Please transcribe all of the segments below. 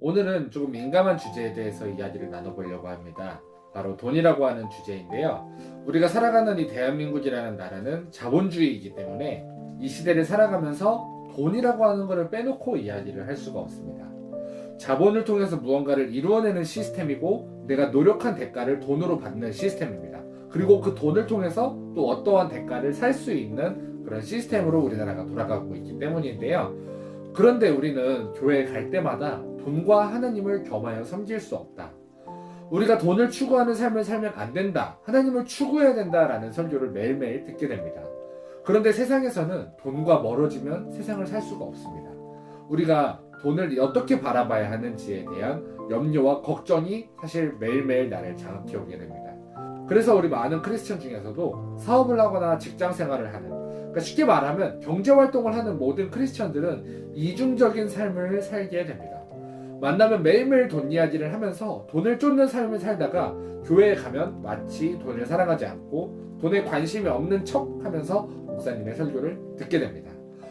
오늘은 조금 민감한 주제에 대해서 이야기를 나눠보려고 합니다. 바로 돈이라고 하는 주제인데요. 우리가 살아가는 이 대한민국이라는 나라는 자본주의이기 때문에 이 시대를 살아가면서 돈이라고 하는 것을 빼놓고 이야기를 할 수가 없습니다. 자본을 통해서 무언가를 이루어내는 시스템이고 내가 노력한 대가를 돈으로 받는 시스템입니다. 그리고 그 돈을 통해서 또 어떠한 대가를 살 수 있는 그런 시스템으로 우리나라가 돌아가고 있기 때문인데요. 그런데 우리는 교회에 갈 때마다 돈과 하나님을 겸하여 섬길 수 없다. 우리가 돈을 추구하는 삶을 살면 안 된다. 하나님을 추구해야 된다라는 설교를 매일매일 듣게 됩니다. 그런데 세상에서는 돈과 멀어지면 세상을 살 수가 없습니다. 우리가 돈을 어떻게 바라봐야 하는지에 대한 염려와 걱정이 사실 매일매일 나를 장악해 오게 됩니다. 그래서 우리 많은 크리스천 중에서도 사업을 하거나 직장 생활을 하는, 그러니까 쉽게 말하면 경제활동을 하는 모든 크리스천들은 이중적인 삶을 살게 됩니다. 만나면 매일매일 돈 이야기를 하면서 돈을 쫓는 삶을 살다가 교회에 가면 마치 돈을 사랑하지 않고 돈에 관심이 없는 척 하면서 목사님의 설교를 듣게 됩니다.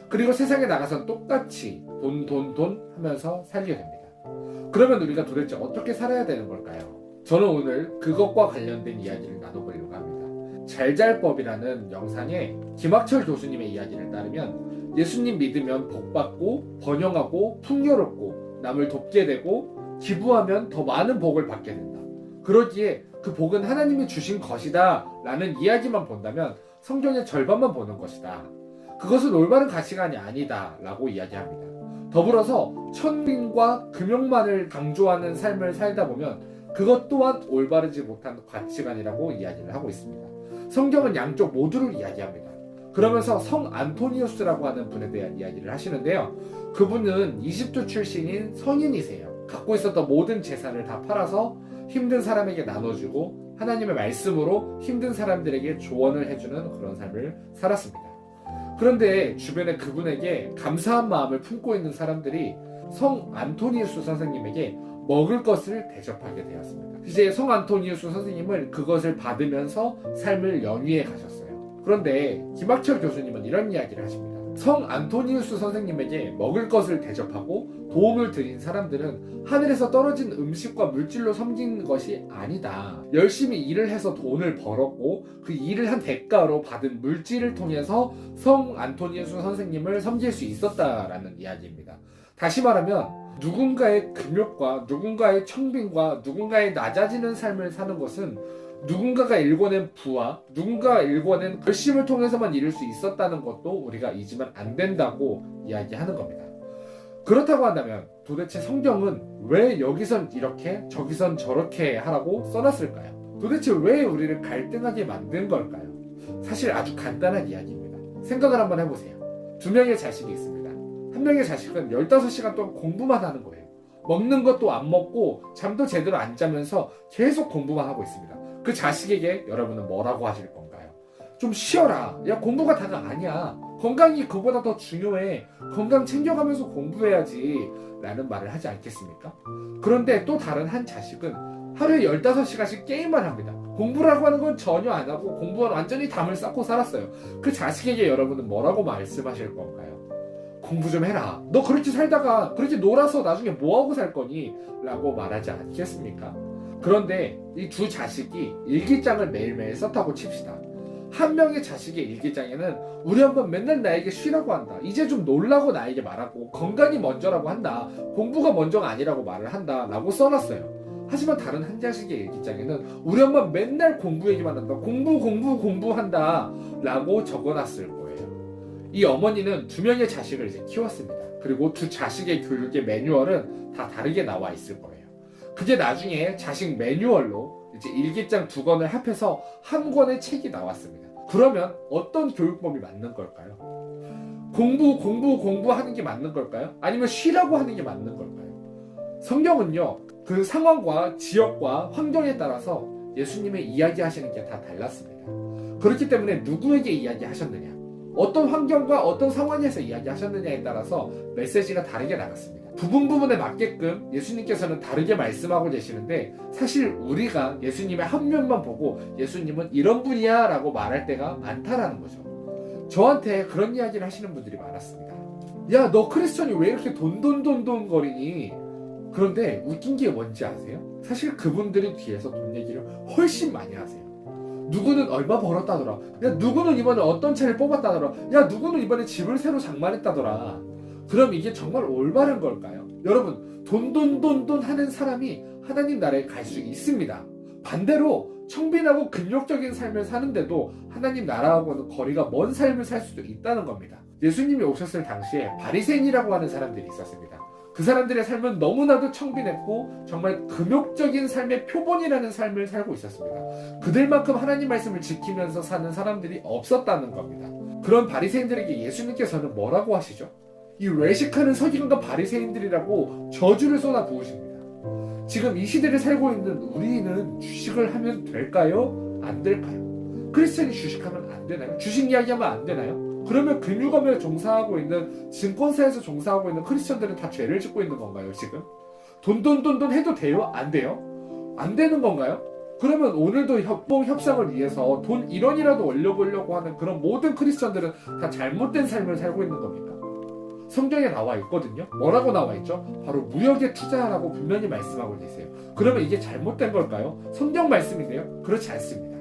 그리고 세상에 나가선 똑같이 돈 하면서 살게 됩니다. 그러면 우리가 도대체 어떻게 살아야 되는 걸까요? 저는 오늘 그것과 관련된 이야기를 나눠보려고 합니다. 잘잘법이라는 영상에 김학철 교수님의 이야기를 따르면 예수님 믿으면 복받고 번영하고 풍요롭고 남을 돕게 되고 기부하면 더 많은 복을 받게 된다. 그러기에 그 복은 하나님이 주신 것이다 라는 이야기만 본다면 성경의 절반만 보는 것이다. 그것은 올바른 가치관이 아니다 라고 이야기합니다. 더불어서 천민과 금욕만을 강조하는 삶을 살다 보면 그것 또한 올바르지 못한 가치관이라고 이야기를 하고 있습니다. 성경은 양쪽 모두를 이야기합니다. 그러면서 성 안토니우스라고 하는 분에 대한 이야기를 하시는데요. 그분은 이집트 출신인 성인이세요. 갖고 있었던 모든 재산을 다 팔아서 힘든 사람에게 나눠주고 하나님의 말씀으로 힘든 사람들에게 조언을 해주는 그런 삶을 살았습니다. 그런데 주변에 그분에게 감사한 마음을 품고 있는 사람들이 성 안토니우스 선생님에게 먹을 것을 대접하게 되었습니다. 이제 성 안토니우스 선생님은 그것을 받으면서 삶을 연위해 가셨어요. 그런데 김학철 교수님은 이런 이야기를 하십니다. 성 안토니우스 선생님에게 먹을 것을 대접하고 도움을 드린 사람들은 하늘에서 떨어진 음식과 물질로 섬긴 것이 아니다. 열심히 일을 해서 돈을 벌었고 그 일을 한 대가로 받은 물질을 통해서 성 안토니우스 선생님을 섬길 수 있었다라는 이야기입니다. 다시 말하면 누군가의 금욕과 누군가의 청빈과 누군가의 낮아지는 삶을 사는 것은 누군가가 일궈낸 부와 누군가가 일궈낸 결심을 통해서만 이룰 수 있었다는 것도 우리가 잊으면 안 된다고 이야기하는 겁니다. 그렇다고 한다면 도대체 성경은 왜 여기선 이렇게 저기선 저렇게 하라고 써놨을까요? 도대체 왜 우리를 갈등하게 만든 걸까요? 사실 아주 간단한 이야기입니다. 생각을 한번 해보세요. 두 명의 자식이 있습니다. 한 명의 자식은 15시간 동안 공부만 하는 거예요. 먹는 것도 안 먹고 잠도 제대로 안 자면서 계속 공부만 하고 있습니다. 그 자식에게 여러분은 뭐라고 하실 건가요? 좀 쉬어라. 야, 공부가 다가 아니야. 건강이 그보다 더 중요해. 건강 챙겨가면서 공부해야지. 라는 말을 하지 않겠습니까? 그런데 또 다른 한 자식은 하루에 15시간씩 게임만 합니다. 공부라고 하는 건 전혀 안 하고 공부는 완전히 담을 쌓고 살았어요. 그 자식에게 여러분은 뭐라고 말씀하실 건가요? 공부 좀 해라. 너 그렇게 살다가 그렇게 놀아서 나중에 뭐하고 살 거니? 라고 말하지 않겠습니까? 그런데 이 두 자식이 일기장을 매일매일 썼다고 칩시다. 한 명의 자식의 일기장에는 우리 한번 맨날 나에게 쉬라고 한다. 이제 좀 놀라고 나에게 말하고 건강이 먼저라고 한다. 공부가 먼저가 아니라고 말을 한다. 라고 써놨어요. 하지만 다른 한 자식의 일기장에는 우리 엄마 맨날 공부 얘기만 한다. 공부한다. 라고 적어놨을 거예요. 이 어머니는 두 명의 자식을 이제 키웠습니다. 그리고 두 자식의 교육의 매뉴얼은 다 다르게 나와 있을 거예요. 그게 나중에 자식 매뉴얼로 이제 일기장 2권을 합해서 한 권의 책이 나왔습니다. 그러면 어떤 교육법이 맞는 걸까요? 공부하는 게 맞는 걸까요? 아니면 쉬라고 하는 게 맞는 걸까요? 성경은요, 그 상황과 지역과 환경에 따라서 예수님의 이야기하시는 게 다 달랐습니다. 그렇기 때문에 누구에게 이야기하셨느냐, 어떤 환경과 어떤 상황에서 이야기하셨느냐에 따라서 메시지가 다르게 나갔습니다. 부분에 맞게끔 예수님께서는 다르게 말씀하고 계시는데 사실 우리가 예수님의 한 면만 보고 예수님은 이런 분이야 라고 말할 때가 많다라는 거죠. 저한테 그런 이야기를 하시는 분들이 많았습니다. 야, 너 크리스천이 왜 이렇게 돈돈돈돈 거리니? 그런데 웃긴 게 뭔지 아세요? 사실 그분들이 뒤에서 돈 얘기를 훨씬 많이 하세요. 누구는 얼마 벌었다더라. 야, 누구는 이번에 어떤 차를 뽑았다더라. 야, 누구는 이번에 집을 새로 장만했다더라. 그럼 이게 정말 올바른 걸까요? 여러분, 돈 하는 사람이 하나님 나라에 갈 수 있습니다. 반대로 청빈하고 근욕적인 삶을 사는데도 하나님 나라하고는 거리가 먼 삶을 살 수도 있다는 겁니다. 예수님이 오셨을 당시에 바리새인이라고 하는 사람들이 있었습니다. 그 사람들의 삶은 너무나도 청빈했고 정말 금욕적인 삶의 표본이라는 삶을 살고 있었습니다. 그들만큼 하나님 말씀을 지키면서 사는 사람들이 없었다는 겁니다. 그런 바리새인들에게 예수님께서는 뭐라고 하시죠? 이 외식하는 서기관과 바리새인들이라고 저주를 쏟아 부으십니다. 지금 이 시대를 살고 있는 우리는 주식을 하면 될까요? 안 될까요? 크리스천이 주식하면 안 되나요? 주식 이야기하면 안 되나요? 그러면 금융업에 종사하고 있는 증권사에서 종사하고 있는 크리스천들은 다 죄를 짓고 있는 건가요? 지금 돈 해도 돼요? 안 돼요? 안 되는 건가요? 그러면 오늘도 협상을 위해서 돈 1원이라도 올려보려고 하는 그런 모든 크리스천들은 다 잘못된 삶을 살고 있는 겁니까? 성경에 나와 있거든요. 뭐라고 나와 있죠? 바로 무역에 투자하라고 분명히 말씀하고 계세요. 그러면 이게 잘못된 걸까요? 성경 말씀인데요? 그렇지 않습니다.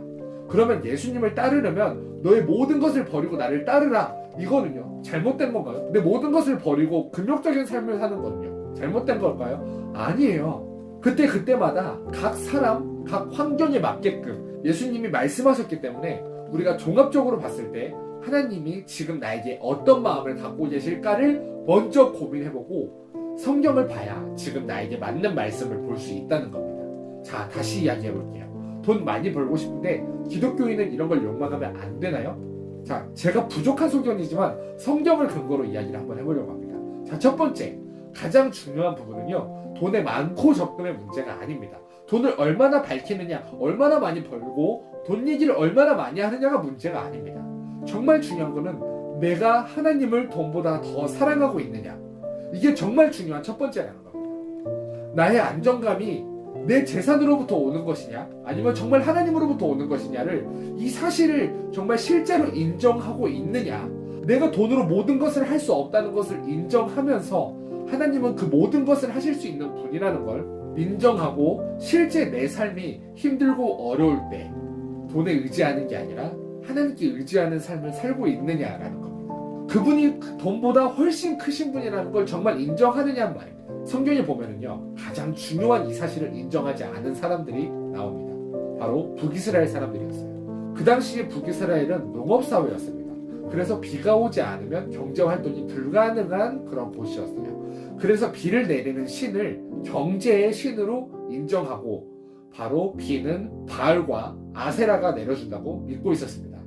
그러면 예수님을 따르려면 너의 모든 것을 버리고 나를 따르라. 이거는요 잘못된 건가요? 내 모든 것을 버리고 금욕적인 삶을 사는 거는요 잘못된 걸까요? 아니에요. 그때마다 각 사람, 각 환경에 맞게끔 예수님이 말씀하셨기 때문에 우리가 종합적으로 봤을 때 하나님이 지금 나에게 어떤 마음을 갖고 계실까를 먼저 고민해보고 성경을 봐야 지금 나에게 맞는 말씀을 볼 수 있다는 겁니다. 자, 다시 이야기해볼게요. 돈 많이 벌고 싶은데 기독교인은 이런 걸 욕망하면 안 되나요? 자, 제가 부족한 소견이지만 성경을 근거로 이야기를 한번 해보려고 합니다. 자, 첫 번째, 가장 중요한 부분은요, 돈의 많고 적음의 문제가 아닙니다. 돈을 얼마나 밝히느냐, 얼마나 많이 벌고 돈 얘기를 얼마나 많이 하느냐가 문제가 아닙니다. 정말 중요한 거는 내가 하나님을 돈보다 더 사랑하고 있느냐, 이게 정말 중요한 첫 번째라는 겁니다. 나의 안정감이 내 재산으로부터 오는 것이냐 아니면 정말 하나님으로부터 오는 것이냐를, 이 사실을 정말 실제로 인정하고 있느냐. 내가 돈으로 모든 것을 할 수 없다는 것을 인정하면서 하나님은 그 모든 것을 하실 수 있는 분이라는 걸 인정하고 실제 내 삶이 힘들고 어려울 때 돈에 의지하는 게 아니라 하나님께 의지하는 삶을 살고 있느냐라는 겁니다. 그분이 돈보다 훨씬 크신 분이라는 걸 정말 인정하느냐는 말입니다. 성경에 보면은요, 가장 중요한 이 사실을 인정하지 않은 사람들이 나옵니다. 바로 북이스라엘 사람들이었어요. 그 당시에 북이스라엘은 농업사회였습니다. 그래서 비가 오지 않으면 경제활동이 불가능한 그런 곳이었어요. 그래서 비를 내리는 신을 경제의 신으로 인정하고 바로 비는 바알과 아세라가 내려준다고 믿고 있었습니다.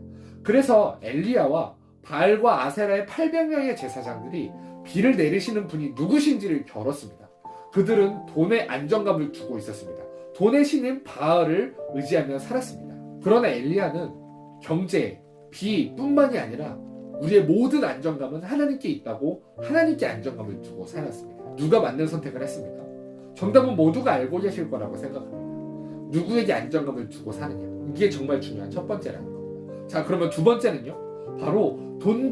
그래서 엘리야와 바알과 아세라의 800명의 제사장들이 비를 내리시는 분이 누구신지를 겨뤘습니다. 그들은 돈의 안정감을 두고 있었습니다. 돈의 신인 바알을 의지하며 살았습니다. 그러나 엘리야는 경제, 비뿐만이 아니라 우리의 모든 안정감은 하나님께 있다고 하나님께 안정감을 두고 살았습니다. 누가 맞는 선택을 했습니까? 정답은 모두가 알고 계실 거라고 생각합니다. 누구에게 안정감을 두고 사느냐, 이게 정말 중요한 첫 번째라는 겁니다. 자, 그러면 두 번째는요, 바로 돈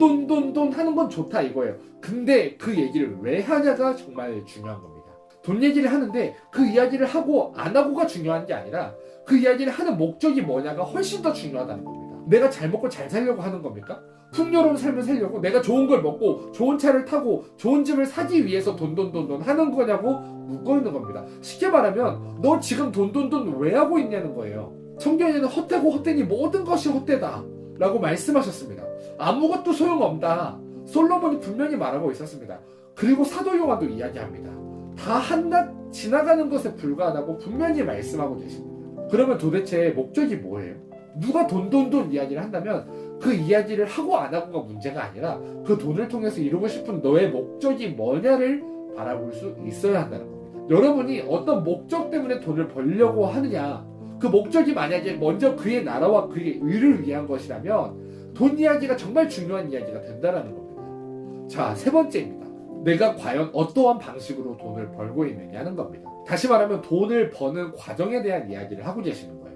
하는 건 좋다 이거예요. 근데 그 얘기를 왜 하냐가 정말 중요한 겁니다. 돈 얘기를 하는데 그 이야기를 하고 안 하고가 중요한 게 아니라 그 이야기를 하는 목적이 뭐냐가 훨씬 더 중요하다는 겁니다. 내가 잘 먹고 잘 살려고 하는 겁니까? 풍요로운 삶을 살려고, 내가 좋은 걸 먹고 좋은 차를 타고 좋은 집을 사기 위해서 돈 하는 거냐고 묻고 있는 겁니다. 쉽게 말하면 너 지금 돈 왜 하고 있냐는 거예요. 성경에는 헛되고 헛되니 모든 것이 헛되다 라고 말씀하셨습니다. 아무것도 소용없다. 솔로몬이 분명히 말하고 있었습니다. 그리고 사도 요한도 이야기합니다. 다 한낱 지나가는 것에 불과하다고 분명히 말씀하고 계십니다. 그러면 도대체 목적이 뭐예요? 누가 돈 이야기를 한다면 그 이야기를 하고 안 하고가 문제가 아니라 그 돈을 통해서 이루고 싶은 너의 목적이 뭐냐를 바라볼 수 있어야 한다는 겁니다. 여러분이 어떤 목적 때문에 돈을 벌려고 하느냐, 그 목적이 만약에 먼저 그의 나라와 그의 의를 위한 것이라면 돈 이야기가 정말 중요한 이야기가 된다는 겁니다. 자, 세 번째입니다. 내가 과연 어떠한 방식으로 돈을 벌고 있느냐는 겁니다. 다시 말하면 돈을 버는 과정에 대한 이야기를 하고 계시는 거예요.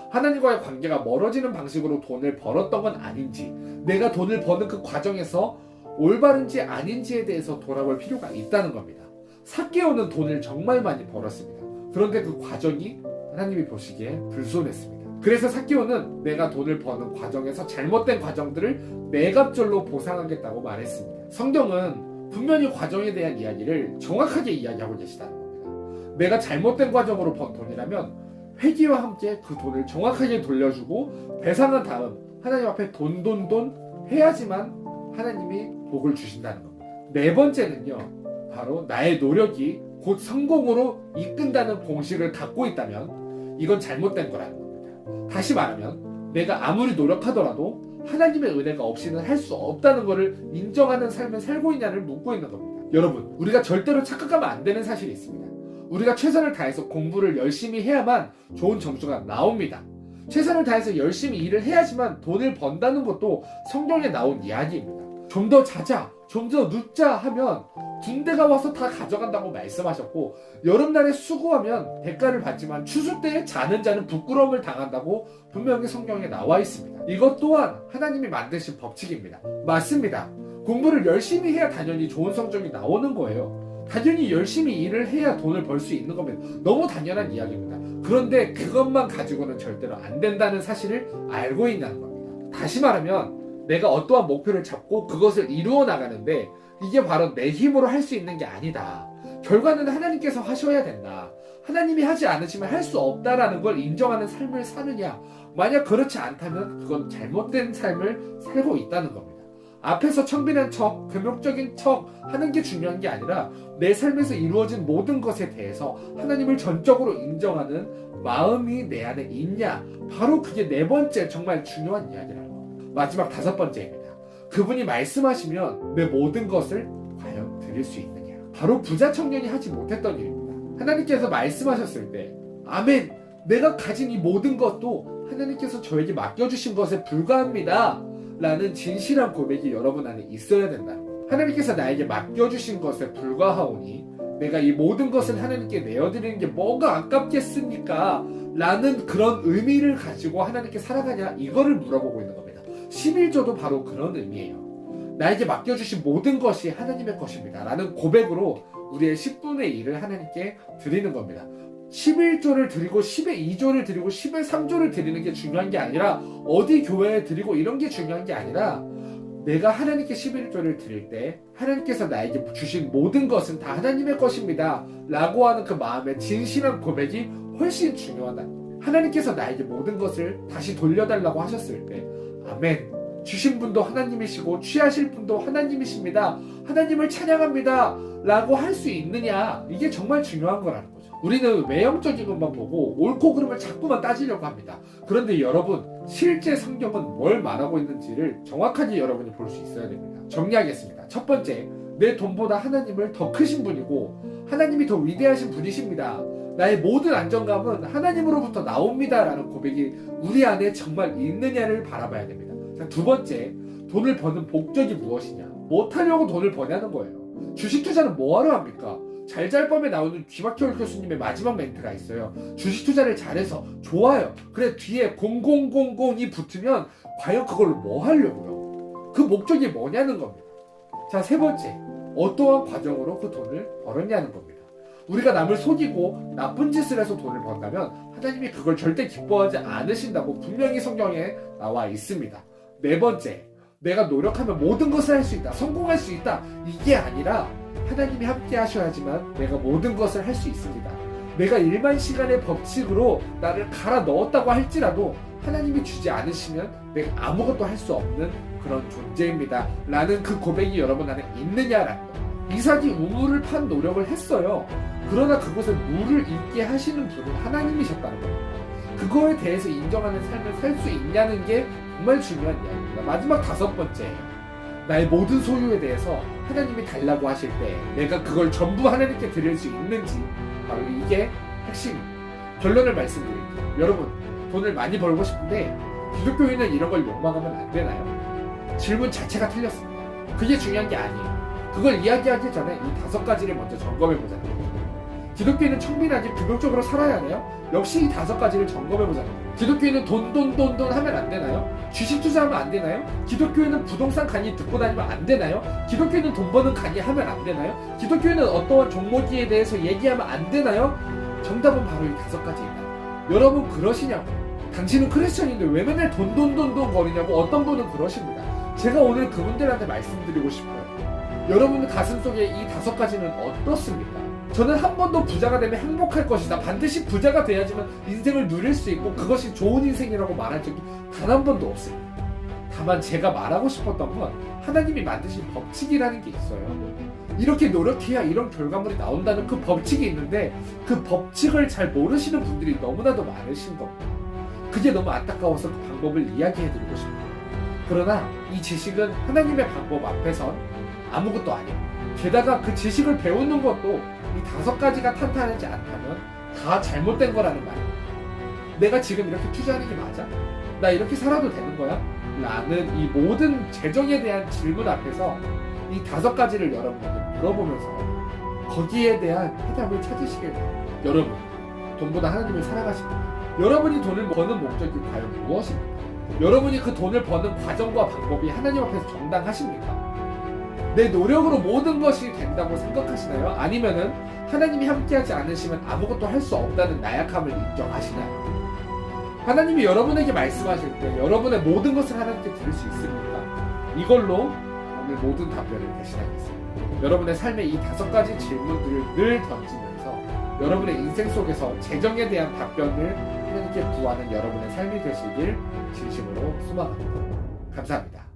하나님과의 관계가 멀어지는 방식으로 돈을 벌었던 건 아닌지, 내가 돈을 버는 그 과정에서 올바른지 아닌지에 대해서 돌아볼 필요가 있다는 겁니다. 삭개오는 돈을 정말 많이 벌었습니다. 그런데 그 과정이 하나님이 보시기에 불손했습니다. 그래서 삭개오는 내가 돈을 버는 과정에서 잘못된 과정들을 매갑절로 보상하겠다고 말했습니다. 성경은 분명히 과정에 대한 이야기를 정확하게 이야기하고 계시다는 겁니다. 내가 잘못된 과정으로 번 돈이라면 회개와 함께 그 돈을 정확하게 돌려주고 배상한 다음 하나님 앞에 돈 해야지만 하나님이 복을 주신다는 겁니다. 네 번째는요, 바로 나의 노력이 곧 성공으로 이끈다는 공식을 갖고 있다면 이건 잘못된 거라는 겁니다. 다시 말하면 내가 아무리 노력하더라도 하나님의 은혜가 없이는 할 수 없다는 것을 인정하는 삶을 살고 있냐를 묻고 있는 겁니다. 여러분, 우리가 절대로 착각하면 안 되는 사실이 있습니다. 우리가 최선을 다해서 공부를 열심히 해야만 좋은 점수가 나옵니다. 최선을 다해서 열심히 일을 해야지만 돈을 번다는 것도 성경에 나온 이야기입니다. 좀 더 자자, 좀 더 눕자 하면 군대가 와서 다 가져간다고 말씀하셨고, 여름날에 수고하면 대가를 받지만 추수 때에 자는 자는 부끄러움을 당한다고 분명히 성경에 나와 있습니다. 이것 또한 하나님이 만드신 법칙입니다. 맞습니다. 공부를 열심히 해야 당연히 좋은 성적이 나오는 거예요. 당연히 열심히 일을 해야 돈을 벌 수 있는 거면 너무 당연한 이야기입니다. 그런데 그것만 가지고는 절대로 안 된다는 사실을 알고 있는 겁니다. 다시 말하면 내가 어떠한 목표를 잡고 그것을 이루어 나가는데 이게 바로 내 힘으로 할 수 있는 게 아니다. 결과는 하나님께서 하셔야 된다. 하나님이 하지 않으시면 할 수 없다라는 걸 인정하는 삶을 사느냐? 만약 그렇지 않다면 그건 잘못된 삶을 살고 있다는 겁니다. 앞에서 청빈한 척, 금욕적인 척 하는 게 중요한 게 아니라 내 삶에서 이루어진 모든 것에 대해서 하나님을 전적으로 인정하는 마음이 내 안에 있냐? 바로 그게 네 번째 정말 중요한 이야기라는 겁니다. 마지막 다섯 번째입니다. 그분이 말씀하시면 내 모든 것을 과연 드릴 수 있느냐? 바로 부자 청년이 하지 못했던 일입니다. 하나님께서 말씀하셨을 때 아멘, 내가 가진 이 모든 것도 하나님께서 저에게 맡겨주신 것에 불과합니다 라는 진실한 고백이 여러분 안에 있어야 된다는 거예요. 하나님께서 나에게 맡겨주신 것에 불과하오니 내가 이 모든 것을 하나님께 내어드리는 게 뭐가 아깝겠습니까? 라는 그런 의미를 가지고 하나님께 살아가냐? 이거를 물어보고 있는 겁니다. 11조도 바로 그런 의미예요. 나에게 맡겨주신 모든 것이 하나님의 것입니다 라는 고백으로 우리의 10분의 1을 하나님께 드리는 겁니다. 11조를 드리고 10의 2조를 드리고 10의 3조를 드리는 게 중요한 게 아니라 어디 교회에 드리고 이런 게 중요한 게 아니라 내가 하나님께 11조를 드릴 때 하나님께서 나에게 주신 모든 것은 다 하나님의 것입니다 라고 하는 그 마음의 진실한 고백이 훨씬 중요하다는 겁니다. 하나님께서 나에게 모든 것을 다시 돌려달라고 하셨을 때 아멘, 주신 분도 하나님이시고 취하실 분도 하나님이십니다, 하나님을 찬양합니다 라고 할 수 있느냐, 이게 정말 중요한 거라는 거죠. 우리는 외형적인 것만 보고 옳고 그름을 자꾸만 따지려고 합니다. 그런데 여러분, 실제 성경은 뭘 말하고 있는지를 정확하게 여러분이 볼 수 있어야 됩니다. 정리하겠습니다. 첫 번째, 내 돈보다 하나님을 더 크신 분이고 하나님이 더 위대하신 분이십니다. 나의 모든 안정감은 하나님으로부터 나옵니다 라는 고백이 우리 안에 정말 있느냐를 바라봐야 됩니다. 자, 두 번째, 돈을 버는 목적이 무엇이냐? 못하려고 돈을 버냐는 거예요. 주식 투자는 뭐하러 합니까? 잘잘밤에 나오는 귀막혀올 교수님의 마지막 멘트가 있어요. 주식 투자를 잘해서 좋아요. 그래 뒤에 0000이 붙으면 과연 그걸로 뭐 하려고요? 그 목적이 뭐냐는 겁니다. 자, 세 번째, 어떠한 과정으로 그 돈을 벌었냐는 겁니다. 우리가 남을 속이고 나쁜 짓을 해서 돈을 번다면 하나님이 그걸 절대 기뻐하지 않으신다고 분명히 성경에 나와 있습니다. 네 번째, 내가 노력하면 모든 것을 할 수 있다, 성공할 수 있다, 이게 아니라 하나님이 함께 하셔야지만 내가 모든 것을 할 수 있습니다. 내가 일만 시간의 법칙으로 나를 갈아 넣었다고 할지라도 하나님이 주지 않으시면 내가 아무것도 할 수 없는 그런 존재입니다 라는 그 고백이 여러분 안에 있느냐라는 거예요. 이삭이 우물을 판 노력을 했어요. 그러나 그곳에 물을 있게 하시는 분은 하나님이셨다는 겁니다. 그거에 대해서 인정하는 삶을 살 수 있냐는 게 정말 중요한 이야기입니다. 마지막 다섯 번째, 나의 모든 소유에 대해서 하나님이 달라고 하실 때 내가 그걸 전부 하나님께 드릴 수 있는지, 바로 이게 핵심입니다. 결론을 말씀드릴게요. 여러분, 돈을 많이 벌고 싶은데 기독교인은 이런 걸 욕망하면 안 되나요? 질문 자체가 틀렸습니다. 그게 중요한 게 아니에요. 그걸 이야기하기 전에 이 다섯 가지를 먼저 점검해 보자는 겁니다. 기독교인은 청민하게 비극적으로 살아야 하나요? 역시 이 5가지를 점검해보자는 거예요. 기독교인은 돈 하면 안 되나요? 주식 투자하면 안 되나요? 기독교인은 부동산 강의 듣고 다니면 안 되나요? 기독교인은 돈 버는 강의 하면 안 되나요? 기독교인은 어떠한 종목에 대해서 얘기하면 안 되나요? 정답은 바로 이 5가지입니다. 여러분 그러시냐고. 당신은 크리스천인데 왜 맨날 돈 거리냐고. 어떤 분은 그러십니다. 제가 오늘 그분들한테 말씀드리고 싶어요. 여러분 가슴속에 이 5가지는 어떻습니까? 저는 한 번도 부자가 되면 행복할 것이다. 반드시 부자가 돼야지만 인생을 누릴 수 있고 그것이 좋은 인생이라고 말한 적이 단 한 번도 없습니다. 다만 제가 말하고 싶었던 건 하나님이 만드신 법칙이라는 게 있어요. 이렇게 노력해야 이런 결과물이 나온다는 그 법칙이 있는데 그 법칙을 잘 모르시는 분들이 너무나도 많으신 겁니다. 그게 너무 안타까워서 그 방법을 이야기해드리고 싶어요. 그러나 이 지식은 하나님의 방법 앞에선 아무것도 아니에요. 게다가 그 지식을 배우는 것도 이 5가지가 탄탄하지 않다면 다 잘못된 거라는 말이에요. 내가 지금 이렇게 투자하는 게 맞아? 나 이렇게 살아도 되는 거야? 라는 이 모든 재정에 대한 질문 앞에서 이 5가지를 여러분에게 물어보면서 거기에 대한 해답을 찾으시길 바랍니다. 여러분, 돈보다 하나님을 사랑하십니까? 여러분이 돈을 버는 목적이 과연 무엇입니까? 여러분이 그 돈을 버는 과정과 방법이 하나님 앞에서 정당하십니까? 내 노력으로 모든 것이 된다고 생각하시나요? 아니면은 하나님이 함께하지 않으시면 아무것도 할 수 없다는 나약함을 인정하시나요? 하나님이 여러분에게 말씀하실 때 여러분의 모든 것을 하나님께 드릴 수 있습니까? 이걸로 오늘 모든 답변을 대신하겠습니다. 여러분의 삶의 이 5가지 질문들을 늘 던지면서 여러분의 인생 속에서 재정에 대한 답변을 하나님께 구하는 여러분의 삶이 되시길 진심으로 소망합니다. 감사합니다.